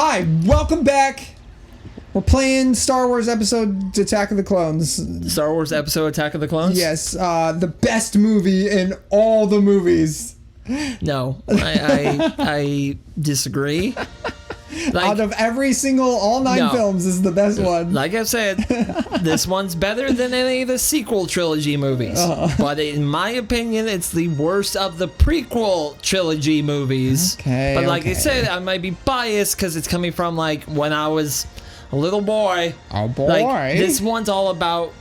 Hi, welcome back. We're playing Star Wars Episode Attack of the Clones. Star Wars Episode Attack of the Clones? Yes, the best movie in all the movies. No, I disagree. Like, out of every single, all 9 films, this is the best one. Like I said, this one's better than any of the sequel trilogy movies. But in my opinion, it's the worst of the prequel trilogy movies. Okay. But like I said, I might be biased because it's coming from like when I was a little boy. Oh boy. Like, this one's all about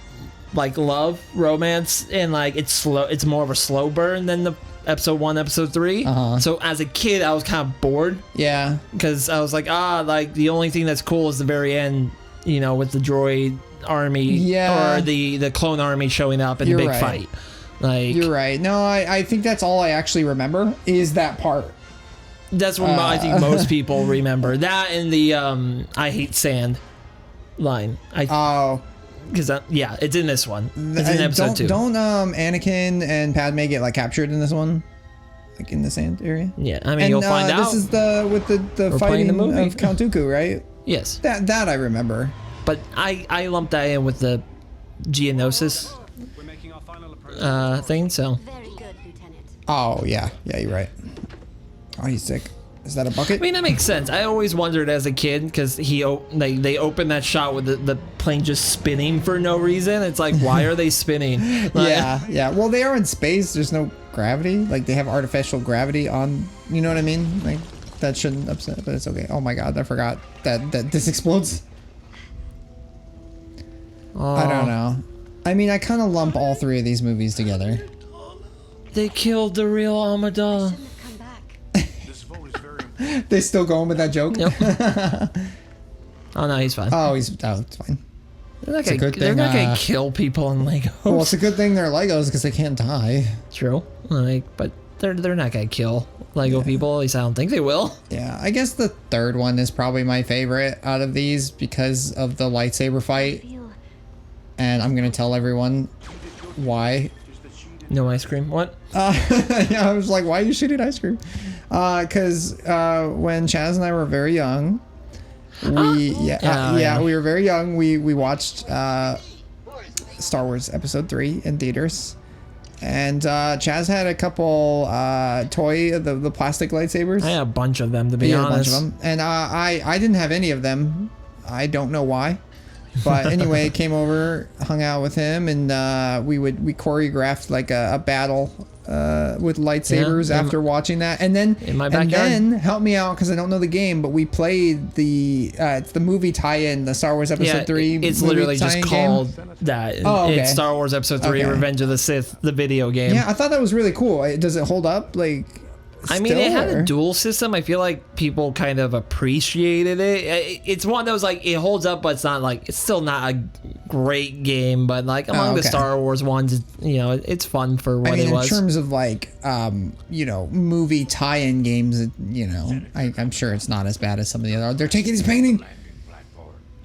like love, romance, and like it's slow. It's more of a slow burn than the episode 1, episode 3. So as a kid, I was kind of bored. Yeah. Because I was like, like the only thing that's cool is the very end, you know, with the droid army or the clone army showing up in the big fight. Like, you're right. No, I think that's all I actually remember is that part. That's what I think most people remember. That and the I hate sand line. Because yeah, it's in this one. It's in episode 2. Don't Anakin and Padme get like captured in this one, like in the sand area? Yeah, I mean, you'll find out. This is with the fighting the movie of Count Dooku, right? Yes. That I remember. But I lumped that in with the Geonosis thing. So. Very good, Lieutenant. Oh yeah, you're right. Oh, he's sick. Is that a bucket? I mean, that makes sense. I always wondered as a kid because they opened that shot with the plane just spinning for no reason. It's like, why are they spinning? Like, yeah. Well, they are in space. There's no gravity. Like they have artificial gravity on. You know what I mean? Like that shouldn't upset, but it's okay. Oh my god, I forgot that this explodes. I don't know. I mean, I kind of lump all 3 of these movies together. They killed the real Amidala. Come back. They still going with that joke? Nope. Oh no, he's fine. It's fine. They're not gonna kill people in Legos. Well, it's a good thing they're Legos because they can't die. True. Like, but they're not gonna kill Lego people. At least I don't think they will. Yeah, I guess the 3rd one is probably my favorite out of these because of the lightsaber fight. And I'm gonna tell everyone why. No ice cream. What? Yeah, I was like, why are you shooting ice cream? Because when Chaz and I were very young, we were very young. We watched Star Wars Episode 3 in theaters, and Chaz had a couple the plastic lightsabers. I had a bunch of them, to be honest. A bunch of them, and I didn't have any of them. I don't know why. But anyway, came over, hung out with him, and we choreographed like a battle with lightsabers after watching that, and then in my backyard. Help me out because I don't know the game, but we played it's the movie tie-in, the Star Wars Episode 3. It's literally just called that. Oh, okay. It's Star Wars Episode 3: Revenge of the Sith, the video game. Yeah, I thought that was really cool. Does it hold up? Like. I mean, it had a dual system. I feel like people kind of appreciated it. It's one that was like, it holds up, but it's still not a great game. But like among the Star Wars ones, it's fun for what it was. In terms of like, movie tie-in games, I'm sure it's not as bad as some of the other. They're taking his painting.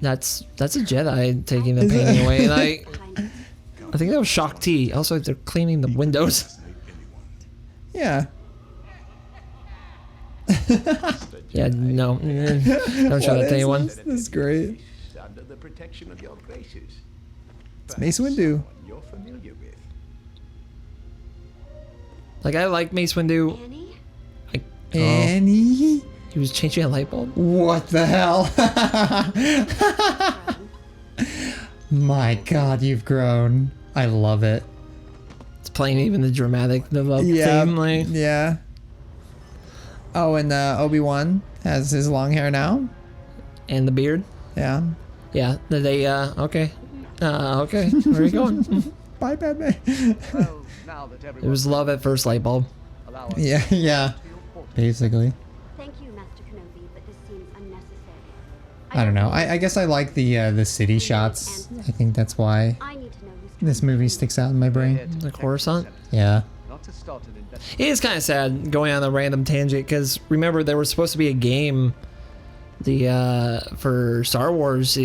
That's a Jedi taking the painting away. Like, I think that was Shock T. Also, they're cleaning the windows. Yeah. Yeah, no. Don't show that to anyone. This is great. Under the protection of your graces. It's Mace Windu. You're familiar with. Like, I like Mace Windu. Annie? He was changing a light bulb? What the hell? My god, you've grown. I love it. It's playing even the dramatic theme. Like. Yeah. Oh, and Obi-Wan has his long hair now. And the beard. Yeah. Yeah. They, okay. Okay. Where are you going? Bye, Padme. It was love at first light bulb. Yeah. Basically. Thank you, Master Kenobi, but this seems unnecessary. I don't know. I guess I like the city shots. I think that's why this movie sticks out in my brain. The Coruscant? Yeah. It is kind of sad going on a random tangent because remember there was supposed to be a game for Star Wars.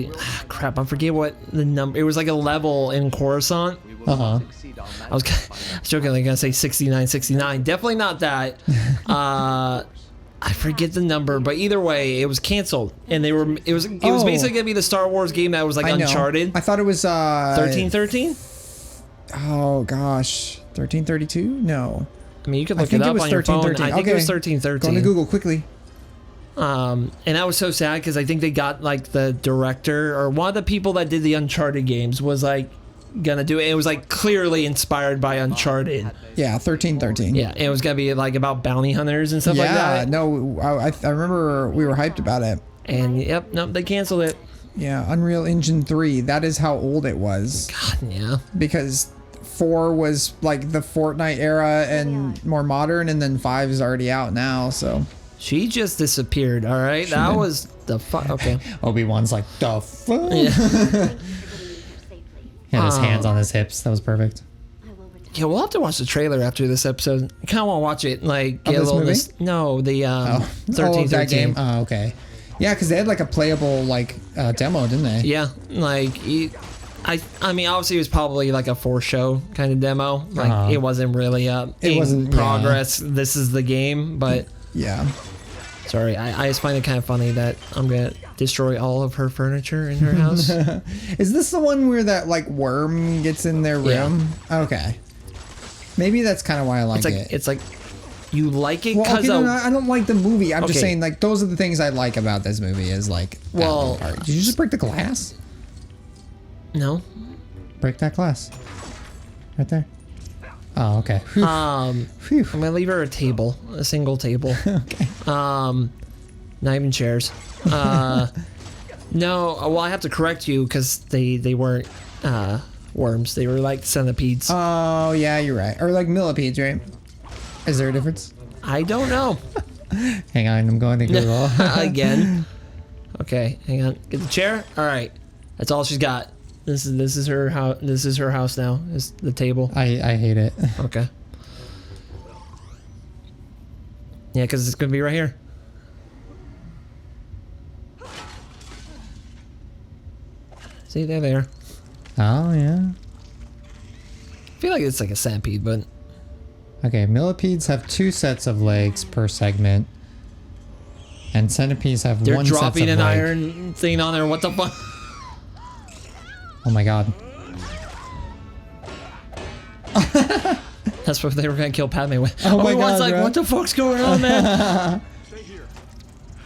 Crap, I forget what the number. It was like a level in Coruscant. I was joking, like, gonna say 69. Definitely not that. I forget the number, but either way, it was canceled, and it was basically gonna be the Star Wars game that was like Uncharted. I thought it was 1313. Oh gosh, 1332? No. I mean, you could look it up on your phone. I think it was 1313. Go to Google quickly. And that was so sad because I think they got like the director or one of the people that did the Uncharted games was like gonna do it. It was like clearly inspired by Uncharted. Yeah, 1313. Yeah, it was gonna be like about bounty hunters and stuff like that. Yeah, no, I remember we were hyped about it. And nope, they canceled it. Yeah, Unreal Engine 3. That is how old it was. God, yeah. Because 4 was like the Fortnite era and more modern, and then 5 is already out now. So she just disappeared. All right, that was the fuck. Okay. Obi-Wan's like the fuck. Yeah. He had his hands on his hips. That was perfect. Yeah, we'll have to watch the trailer after this episode. I kind of want to watch it. Like, get a little. No, the 13 game. Oh, okay. Yeah, because they had like a playable like demo, didn't they? Yeah, like I mean, obviously it was probably like a for-show kind of demo. Like it wasn't really it wasn't progress. Yeah. This is the game, but yeah. Sorry, I just find it kind of funny that I'm gonna destroy all of her furniture in her house. Is this the one where that like worm gets in their room? Yeah. Okay. Maybe that's kind of why I like it. It's like you like it because I don't like the movie. I'm just saying like those are the things I like about this movie is like. Well, did you just break the glass? No. Break that glass. Right there. Oh, okay. Whew. I'm gonna leave her a single table. Okay. Not even chairs. No, well, I have to correct you because they weren't worms. They were like centipedes. Oh yeah, you're right. Or like millipedes, right? Is there a difference? I don't know. Hang on, I'm going to Google again. Okay, hang on. Get the chair. All right, that's all she's got. This is her house. This is her house now. Is the table? I hate it. Okay. Yeah, because it's gonna be right here. See, they're there. Oh yeah. I feel like it's like a centipede, but okay. Millipedes have 2 sets of legs per segment, and centipedes have they're 1 set of legs. They're dropping an iron thing on there. What the fuck? Oh my god. That's what they were gonna kill Padme with. Oh my god, like, what the fuck's going on, man?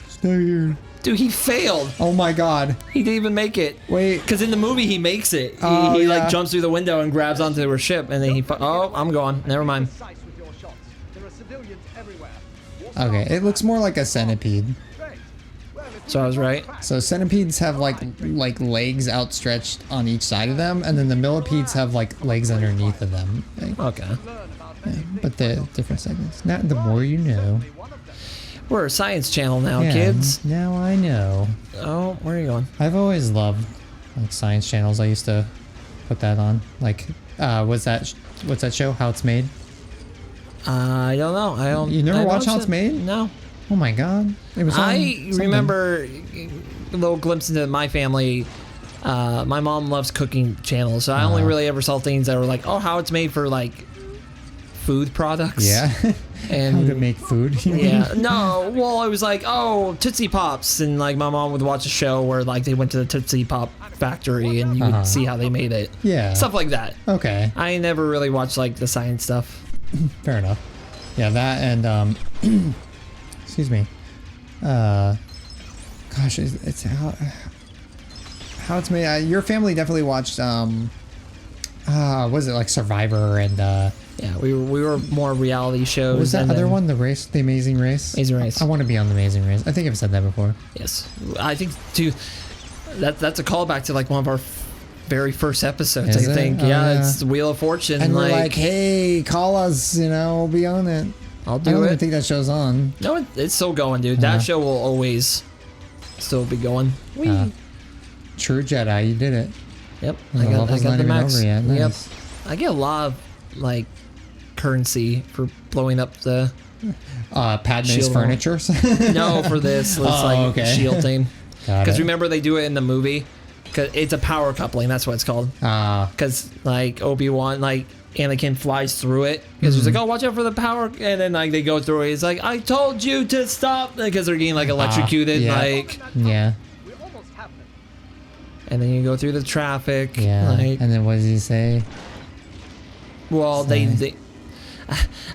Stay here. Dude, he failed. Oh my god. He didn't even make it. Wait. Because in the movie, he makes it. He like jumps through the window and grabs onto her ship, and then oh, I'm gone. Never mind. Okay, it looks more like a centipede. So I was right. So centipedes have like legs outstretched on each side of them, and then the millipedes have like legs underneath of them. Okay. Yeah, but the different segments. Not the more you know. We're a science channel now, yeah, kids. Now I know. Oh, where are you going? I've always loved like science channels. I used to put that on. Like, what's that show? How It's Made? I don't know. I don't. You never watched How It's Made? No. Oh my god! It was. I remember a little glimpse into my family. My mom loves cooking channels, so I only really ever saw things that were like, oh, how it's made for like food products. Yeah. And how to make food. Yeah. No. Well, it was like, oh, Tootsie Pops, and like my mom would watch a show where like they went to the Tootsie Pop factory and you would see how they made it. Yeah. Stuff like that. Okay. I never really watched like the science stuff. Fair enough. Yeah, that and excuse me. Gosh, it's how it's made. Your family definitely watched. Was it like Survivor and? Yeah, we were more reality shows. Was that other one, The Amazing Race? Amazing Race. I want to be on The Amazing Race. I think I've said that before. Yes, I think too. That's a callback to like one of our very first episodes. Is I think. Oh, yeah, it's the Wheel of Fortune. And we're like, hey, call us. We'll be on it. I'll do I don't it. even think that show's on. No, it's still going, dude. That show will always still be going. True Jedi, you did it. Yep, I got the max. Over yet. Nice. Yep, I get a lot of like currency for blowing up the Padme's furniture. No, for this, it's shield thing. Because remember they do it in the movie. Cause it's a power coupling. That's what it's called. Because like Obi-Wan, like Anakin flies through it because he's like, oh, watch out for the power, and then like they go through it. He's like, I told you to stop, because they're getting like electrocuted, yeah. like, Yeah. and then you go through the traffic. Yeah. Like, And then what does he say? well, they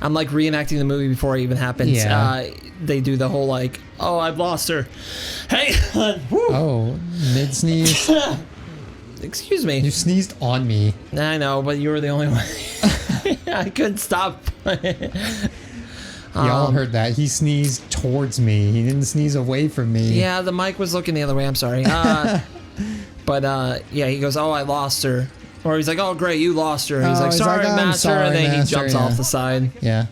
I'm like reenacting the movie before it even happens. Yeah. They do the whole like, oh, I've lost her. Hey, woo. Oh, mid sneeze. Excuse me. You sneezed on me. I know, but you were the only one. I couldn't stop. Y'all heard that. He sneezed towards me. He didn't sneeze away from me. Yeah, the mic was looking the other way. I'm sorry. But yeah, he goes, oh, I lost her. Or he's like, oh, great, you lost her. He's like, sorry, "I'm master. sorry, and then master," he jumps yeah. off the side. Yeah.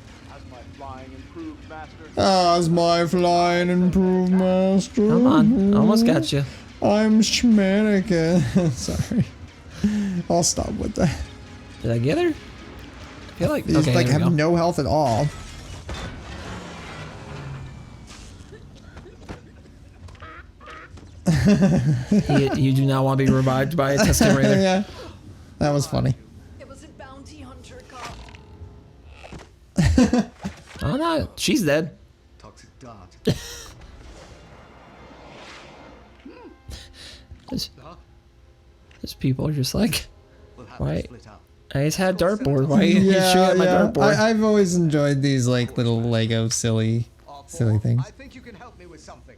As my flying improved, master. Come on. Almost got you. I'm Schmannekin. Sorry. I'll stop with that. Did I get her? I feel like, He's okay, like there we have go. no health at all. You do not want to be revived by a Tusken Raider. Yeah. That was funny. It was a bounty hunter cop. Oh, no. She's dead. Toxic dart. These people are just like, We'll have Why? to split up. I just had dartboard. Why are you shooting at my dartboard? I've always enjoyed these like little Lego silly things. I think you can help me with something.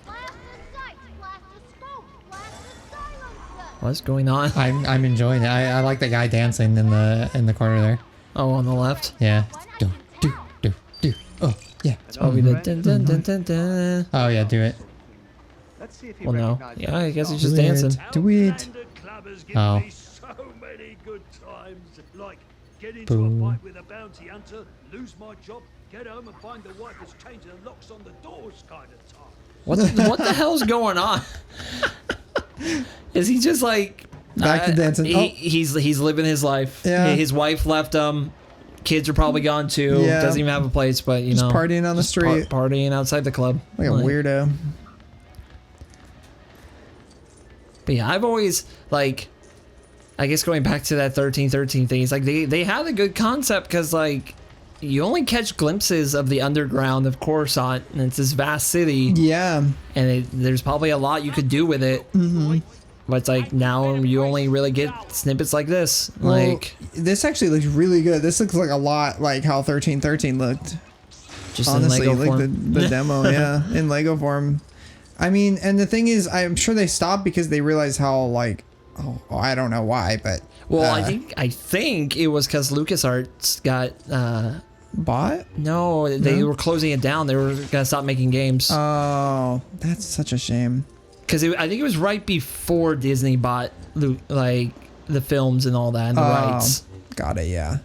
Blast the sights, blast the scope, blast the silencer. What's going on? I'm enjoying it. I like the guy dancing in the corner there. Oh, on the left. Yeah. Do do do do. Oh yeah. Oh, we did. Dun, dun, dun, dun, dun. Oh yeah. Do it. Let's see if he Well, no. recognizes Yeah, I guess he's the just Do it. dancing. Do it. Outlander Club has given Oh. me so many good times, like get into Boom. a fight with a bounty hunter, lose my job, get home and find the wife that's changing the locks on the doors kind of time. What the hell's going on? Is he just like Back to dancing. Oh. He's living his life. Yeah. His wife left him. Kids are probably gone too. Yeah. Doesn't even have a place, but you Just know, partying on the street. partying outside the club. Like a weirdo. But yeah, I've always like, I guess going back to that 1313 thing, it's like they had a good concept because like you only catch glimpses of the underground of Coruscant, and it's this vast city, Yeah. and there's probably a lot you could do with it. Mm-hmm. But it's like now you only really get snippets like this. Like Well, this actually looks really good. This looks like a lot like how 1313 looked. just Honestly, in Lego like form. the demo, yeah, in Lego form. I mean, and the thing is, I'm sure they stopped because they realized how like, oh, I don't know why, but Well, I think it was because LucasArts got bought. no, they were closing it down. They were gonna stop making games Oh, that's such a shame. because I think it was right before Disney bought like the films and all that and the rights. Got it. Yeah,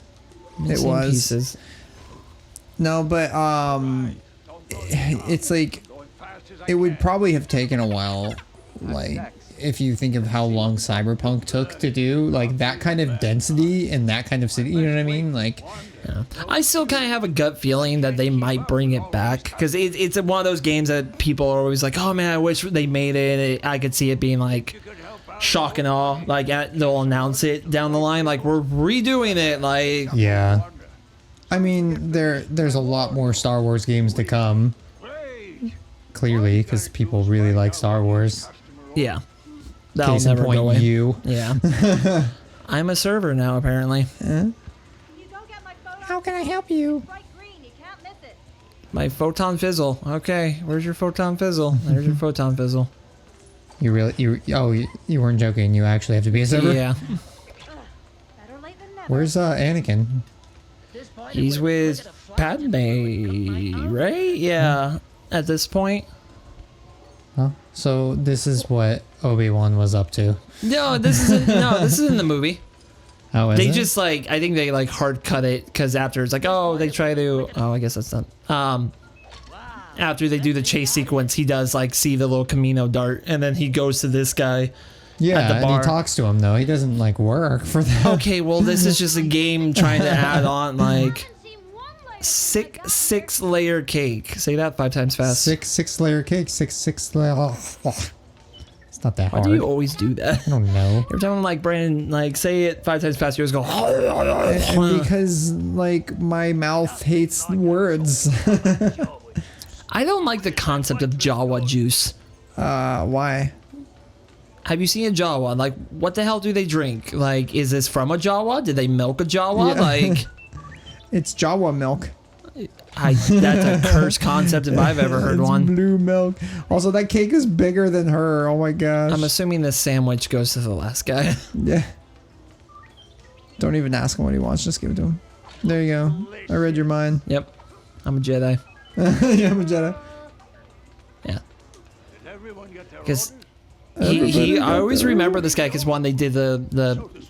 Missing it was. pieces. No, but it's like it would probably have taken a while, like if you think of how long Cyberpunk took to do, like that kind of density and that kind of city. You know what I mean? Like, Yeah. I still kind of have a gut feeling that they might bring it back because it's one of those games that people are always like, oh man, I wish they made it. I could see it being like shock and awe. Like they'll announce it down the line, like we're redoing it. Like Yeah. I mean, there's a lot more Star Wars games to come. Clearly, because people really like Star Wars. yeah, that'll Case in never go point, away. you. Yeah, I'm a server now apparently. You go get my photo. how can I help you? Bright green, you can't miss it. My photon fizzle. Okay, where's your photon fizzle? There's your photon fizzle. You weren't joking. You actually have to be a server. Yeah, Better late than never. Where's Anakin? he's with Padme, right? Yeah, at this point. Huh? So this is what Obi-Wan was up to. No, this is in the movie. Oh, is They it? just like I think they like hard cut it because after it's like they try to I guess that's not after they do the chase sequence he does like see the little Camino dart and then he goes to this guy. yeah, at the and bar. he talks to him though. He doesn't like work for that. Okay, well this is just a game trying to add on like Seen one layer. six layer cake. Say that 5 times fast. Six layer cake. Six layer. It's not that Why hard. do you always do that? I don't know. Every time I'm like, Brandon, like, say it 5 times fast, you always go. And because like my mouth hates words. I don't like the concept of Jawa juice. Why? Have you seen a Jawa? Like, what the hell do they drink? Like, is this from a Jawa? Did they milk a Jawa? Yeah. Like, It's Jawa milk. that's a cursed concept if I've ever heard It's one. blue milk. Also, that cake is bigger than her. Oh my gosh. I'm assuming this sandwich goes to the last guy. Yeah. Don't even ask him what he wants. Just give it to him. There you go. I read your mind. Yep. I'm a Jedi. Yeah, I'm a Jedi. Yeah. Did everyone get their Because orders? I always remember this guy because one, they did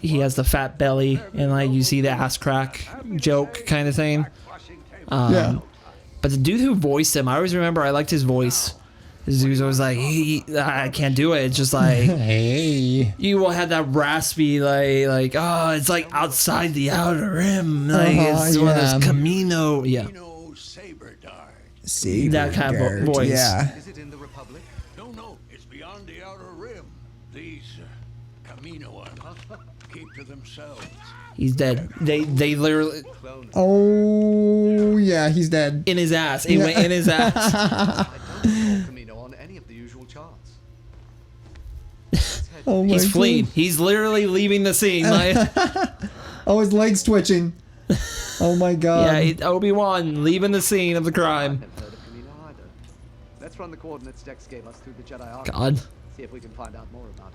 he has the fat belly and like you see the ass crack joke kind of thing. Yeah. But the dude who voiced him, I always remember I liked his voice. His dude was always like, I can't do it. It's just like, Hey. you will have that raspy, like, oh, it's like outside the outer rim. Like, it's one of yeah. those Camino. Yeah. No saber dart. See That kind of voice. Yeah. Is it in the Republic? No, it's beyond the outer rim. These Camino ones keep to themselves. He's dead. They literally, Clones. Oh yeah, he's dead. in his ass. It went in his ass. I don't recall Camino on any of the usual charts. Oh my He's God. fleeing. He's literally leaving the scene. Like, Oh, his leg's twitching. Oh my God. yeah, Obi-Wan leaving the scene of the crime. Haven't heard of Camino either. Let's run the coordinates Dex gave us through the Jedi Archive. God. See if we can find out more about it.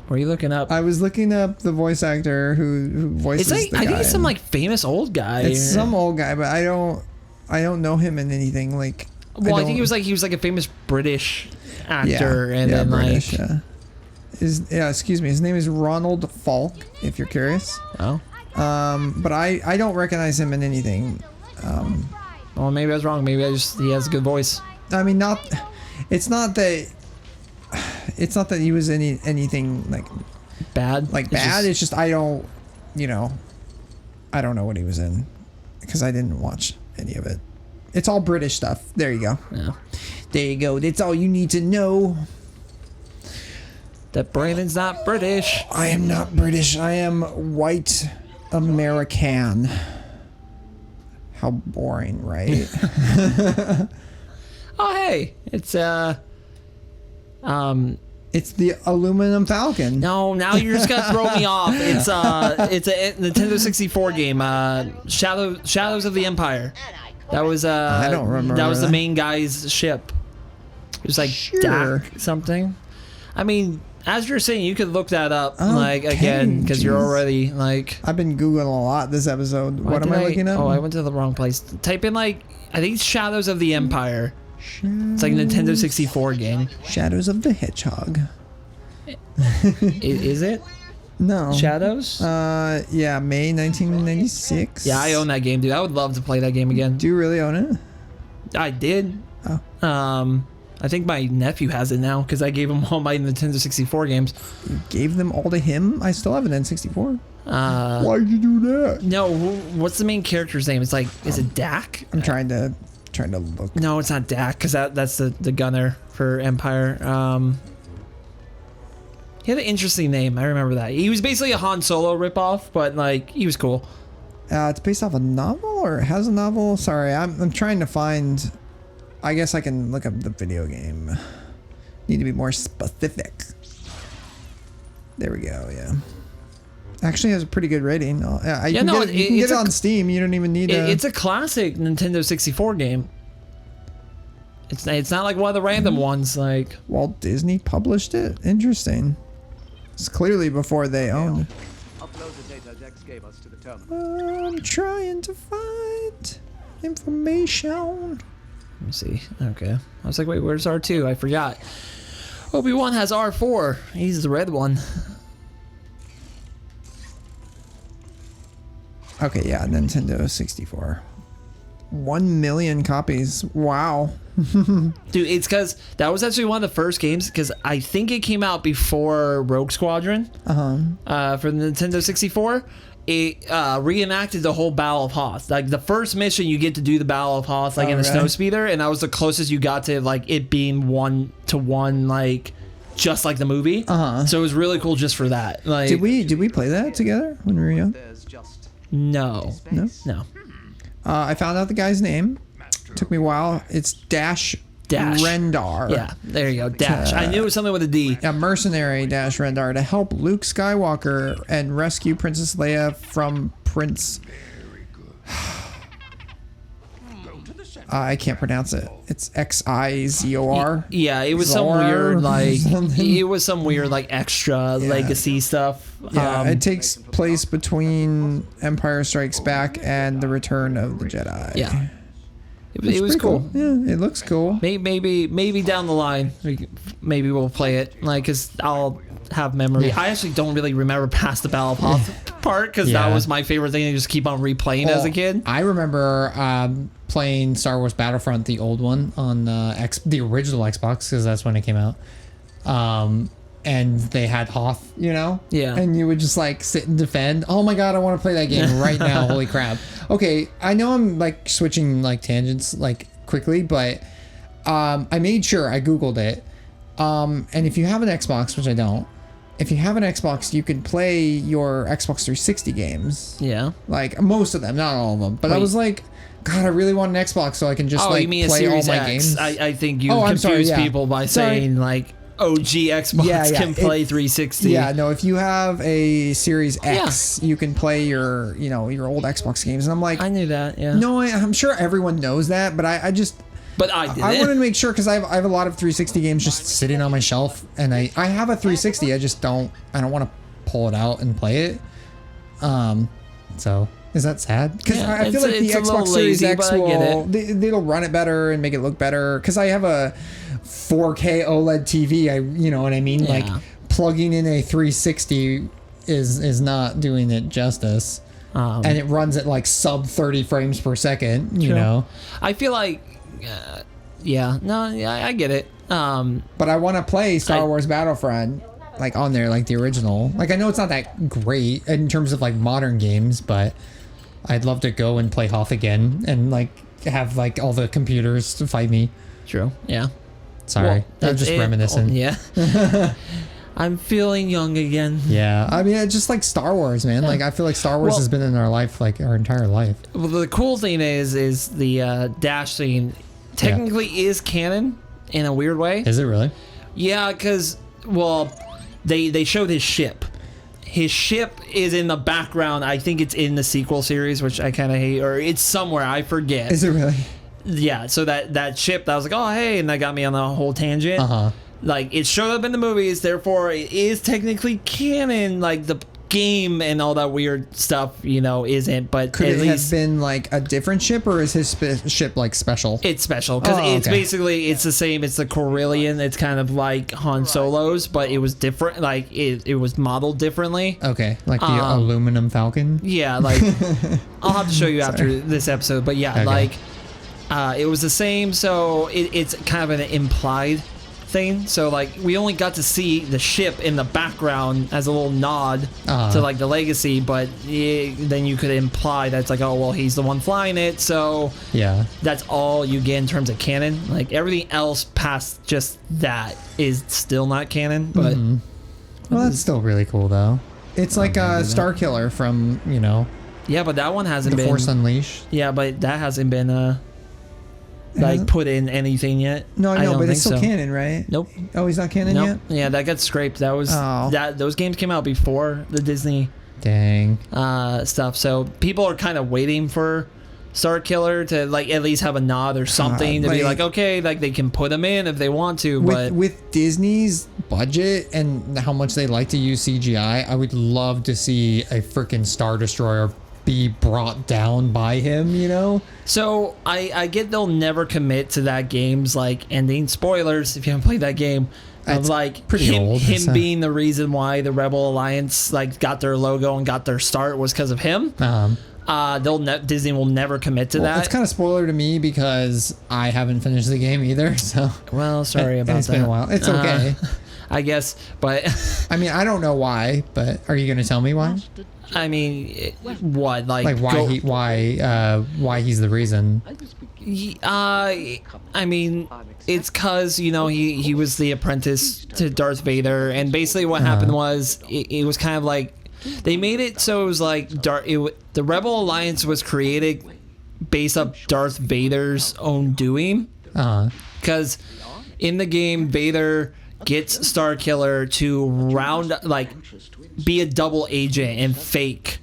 What are you looking up? I was looking up the voice actor who voices It's like, the I guy. think it's some like famous old guy. It's some old guy, but I don't know him in anything like. Well, I think don't- he was like a famous British yeah, actor, and yeah, then British, like, yeah. Excuse me. His name is Ronald Falk. If you're curious, oh, but I don't recognize him in anything. well, maybe I was wrong. Maybe he has a good voice. I mean, it's not that he was anything like Bad, bad. just- It's just I don't know what he was in because I didn't watch any of it. It's all British stuff. There you go. yeah. There you go. That's all you need to know. That Brandon's not British. I am not British. I am white American. How boring, right? Oh, hey, it's It's the aluminum falcon. no. Now you're just gonna throw me off. It's a Nintendo 64 game. Shadows of the Empire. That was I don't remember That was the that. main guy's ship. It was like Sure. Dak something. I mean, as you're saying, you could look that up like Okay, again because you're jeez. already like. I've been Googling a lot this episode. Why What am did I looking at? Oh, I went to the wrong place. Type in like I think it's Shadows of the Empire. It's like a Nintendo 64 game. Shadows of the Hedgehog. Is it No. Shadows? Yeah, May 1996. Yeah, I own that game, dude. I would love to play that game again. Do you really own it? I did. Oh. I think my nephew has it now because I gave him all my Nintendo 64 games. You gave them all to him? I still have an N64. Uh, Why'd you do that? no, what's the main character's name? It's like, is it Dak? I'm trying to look. No, it's not Dak because that's the gunner for Empire. He had an interesting name. I remember that. He was basically a Han Solo ripoff, but like he was cool. It's based off a novel or it has a novel? Sorry, I'm trying to find. I guess I can look up the video game. Need to be more specific. There we go. Yeah. Actually has a pretty good rating. You can get it on Steam. You don't even need to. It's a classic Nintendo 64 game. It's not like one of the random ones. Like Walt Disney published it. Interesting. It's clearly before they owned it. Upload the data Dex gave us to the terminal. I'm trying to find information. let me see. Okay, I was like, wait, where's R2? I forgot. Obi-Wan has R4. He's the red one. Okay, yeah, Nintendo 64. 1 million copies. Wow. Dude, it's because that was actually one of the first games because I think it came out before Rogue Squadron for the Nintendo 64. it reenacted the whole Battle of Hoth. Like the first mission, you get to do the Battle of Hoth like in a snowspeeder, and that was the closest you got to like it being 1-to-1, like just like the movie. So it was really cool just for that. Like, did we play that together when we were young? There's just No. I found out the guy's name. Took me a while. It's Dash Rendar. Yeah, there you go. Dash. I knew it was something with a D. A mercenary Dash Rendar to help Luke Skywalker and rescue Princess Leia from Prince. I can't pronounce it. It's Xizor. Yeah, it was some weird like extra legacy stuff. Yeah, it takes place between Empire Strikes Back and The Return of the Jedi. Yeah. It was cool. Yeah, it looks cool. Maybe down the line, maybe we'll play it. Like, cause I'll have memory. I actually don't really remember past the Battle of Hoth part because that was my favorite thing to just keep on replaying as a kid. I remember playing Star Wars Battlefront, the old one on the original Xbox, because that's when it came out. And they had Hoth, you know? Yeah. And you would just like sit and defend. Oh my god, I want to play that game right now. Holy crap. Okay, I know I'm like switching like tangents like quickly, but I made sure I Googled it. And if you have an Xbox, which I don't, if you have an Xbox, you can play your Xbox 360 games. Yeah. Like most of them, not all of them. But I was like, God, I really want an Xbox so I can just like you mean play all Series my X. games. I think you confuse people by saying like OG Xbox can play 360. Yeah, no, if you have a Series X, you can play your old Xbox games. And I'm like, I knew that, yeah. No, I'm sure everyone knows that, but I just... But I didn't. I wanted to make sure because I have a lot of 360 games just sitting on my shelf, and I have a 360. I don't want to pull it out and play it. So is that sad? Because I feel like the Xbox Series X it'll run it better and make it look better. Because I have a 4K OLED TV. You know what I mean? Yeah. Like plugging in a 360 is not doing it justice. And it runs at like sub 30 frames per second. You know. I feel like. I get it. But I want to play Star Wars Battlefront like on there, like the original. Like I know it's not that great in terms of like modern games, but I'd love to go and play Hoth again and like have like all the computers to fight me. True. Yeah. Sorry, I'm just reminiscent. Yeah. I'm feeling young again. Yeah. I mean, it's just like Star Wars, man. Like I feel like Star Wars has been in our life like our entire life. Well, the cool thing is the dash scene technically is canon in a weird way. Is it really? Yeah, because they showed his ship. His ship is in the background. I think it's in the sequel series, which I kind of hate, or it's somewhere. I forget. Is it really? Yeah. So that ship, that was like, oh hey, and that got me on the whole tangent. Like it showed up in the movies, therefore it is technically canon. Like the game and all that weird stuff, isn't. But could it have been like a different ship, or is his ship like special? It's special because it's basically it's the same. It's the Corellian. It's kind of like Han Solo's, but it was different. Like it was modeled differently. Okay, like the aluminum Falcon. Yeah, like I'll have to show you after this episode. But yeah, like it was the same. So it's kind of an implied thing. So like we only got to see the ship in the background as a little nod to like the legacy, but then you could imply that's like, oh well, he's the one flying it, so that's all you get in terms of canon. Like everything else past just that is still not canon, but well, that's still really cool though. It's like a Star Killer from yeah, but that one hasn't The been Force Unleashed. Yeah, but that hasn't been like put in anything yet. No, I know, but it's still canon, right? Nope. Oh, he's not canon yet? Yeah, that got scraped. That was those games came out before the Disney stuff. So people are kind of waiting for Star Killer to like at least have a nod or something to be like, okay, like they can put them in if they want to. But with Disney's budget and how much they like to use CGI, I would love to see a freaking Star Destroyer be brought down by him, So I get they'll never commit to that game's like ending. Spoilers if you haven't played that game. Of like pretty old. Him being the reason why the Rebel Alliance like got their logo and got their start was because of him. Disney will never commit to that. It's kind of spoiler to me because I haven't finished the game either. So sorry about that. It's been a while. It's okay. I guess, but I mean, I don't know why, but are you going to tell me why? I mean, what like why he's the reason? I mean, it's cause he was the apprentice to Darth Vader, and basically what happened was it was kind of like they made it so it was like the Rebel Alliance was created based off Darth Vader's own doing. Because in the game, Vader gets Starkiller to be a double agent and fake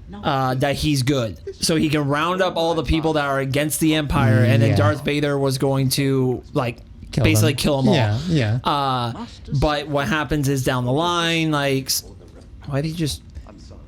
that he's good, so he can round up all the people that are against the Empire, and then Darth Vader was going to basically kill them all. Yeah. But what happens is down the line, why did he just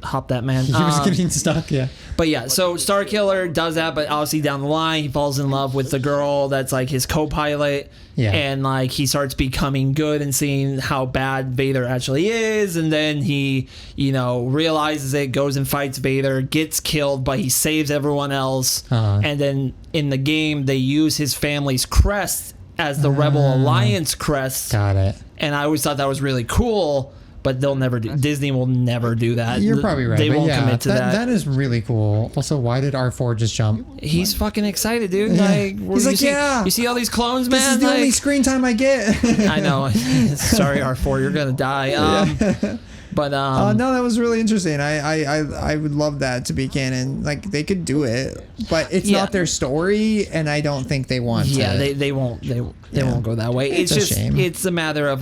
hop that man? He was getting stuck. Yeah. But yeah, so Starkiller does that, but obviously down the line, he falls in love with the girl that's like his co-pilot. Yeah. And he starts becoming good and seeing how bad Vader actually is. And then he, realizes it, goes and fights Vader, gets killed, but he saves everyone else. And then in the game, they use his family's crest as the Rebel Alliance crest. Got it. And I always thought that was really cool. But they'll never do. Disney will never do that. You're probably right. They won't commit to that. That is really cool. Also, why did R4 just jump? He's fucking excited, dude. Yeah. He's like, you see all these clones, man? This is the only screen time I get. I know. Sorry, R4, you're gonna die. But no, that was really interesting. I would love that to be canon. They could do it, but it's not their story, and I don't think they want to. Yeah, they won't. They won't go that way. It's just shame. It's a matter of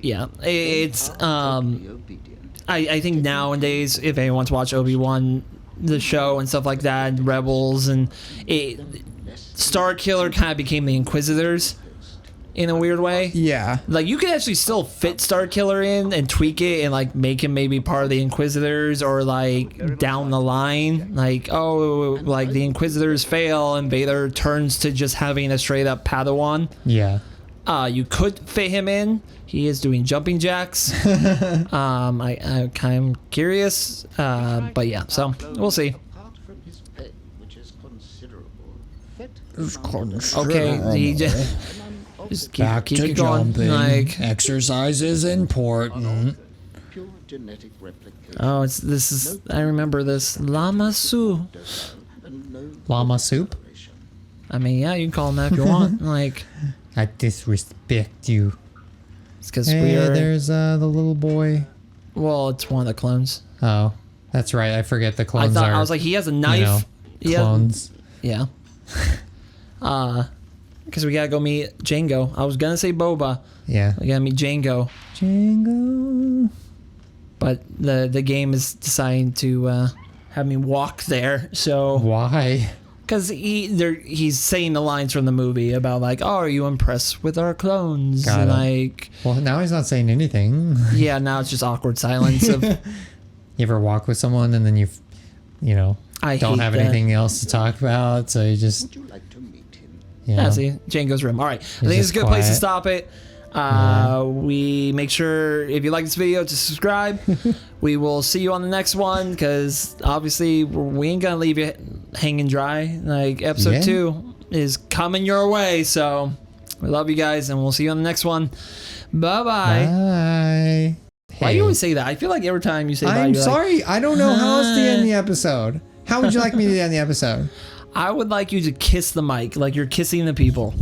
yeah. It's I think nowadays, if anyone wants to watch Obi-Wan, the show and stuff like that, Rebels, and Starkiller kind of became the Inquisitors in a weird way. Yeah. You could actually still fit Starkiller in and tweak it and make him maybe part of the Inquisitors, or down the line, the Inquisitors fail and Vader turns to just having a straight up Padawan. Yeah. You could fit him in. He is doing jumping jacks. I kind of curious, but yeah. So we'll see. Okay, he just Back keep to it going. jumping. Exercise is important. Oh, I remember this Lama Su. Llama soup? I mean, yeah, you can call him that if you want. I disrespect you. It's because there's the little boy. Well, it's one of the clones. Oh, that's right. I forget the clones I was like, he has a knife. Clones. Yeah. Because we gotta go meet Django. I was gonna say Boba. Yeah. We gotta meet Django. But the game is deciding to have me walk there. So why? Because he's saying the lines from the movie about oh, are you impressed with our clones? Got and it. Well, now he's not saying anything. Yeah, now it's just awkward silence of. You ever walk with someone and then you don't have anything else to talk about, so you just. Would you like to meet him? Yeah, see, Django's room. All right, I think it's a good place to stop it. We make sure if you like this video to subscribe. We will see you on the next one, because obviously we ain't gonna leave you hanging dry. Episode 2 is coming your way, so we love you guys, and we'll see you on the next one. Bye. Bye. Why do you always say that? I feel like every time you say bye, I'm sorry. I don't know how else to end the episode. How would you like me to end the episode? I would like you to kiss the mic like you're kissing the people.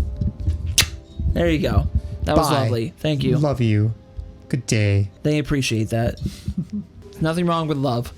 There you go. That was lovely. Thank you. Love you. Good day. They appreciate that. Nothing wrong with love.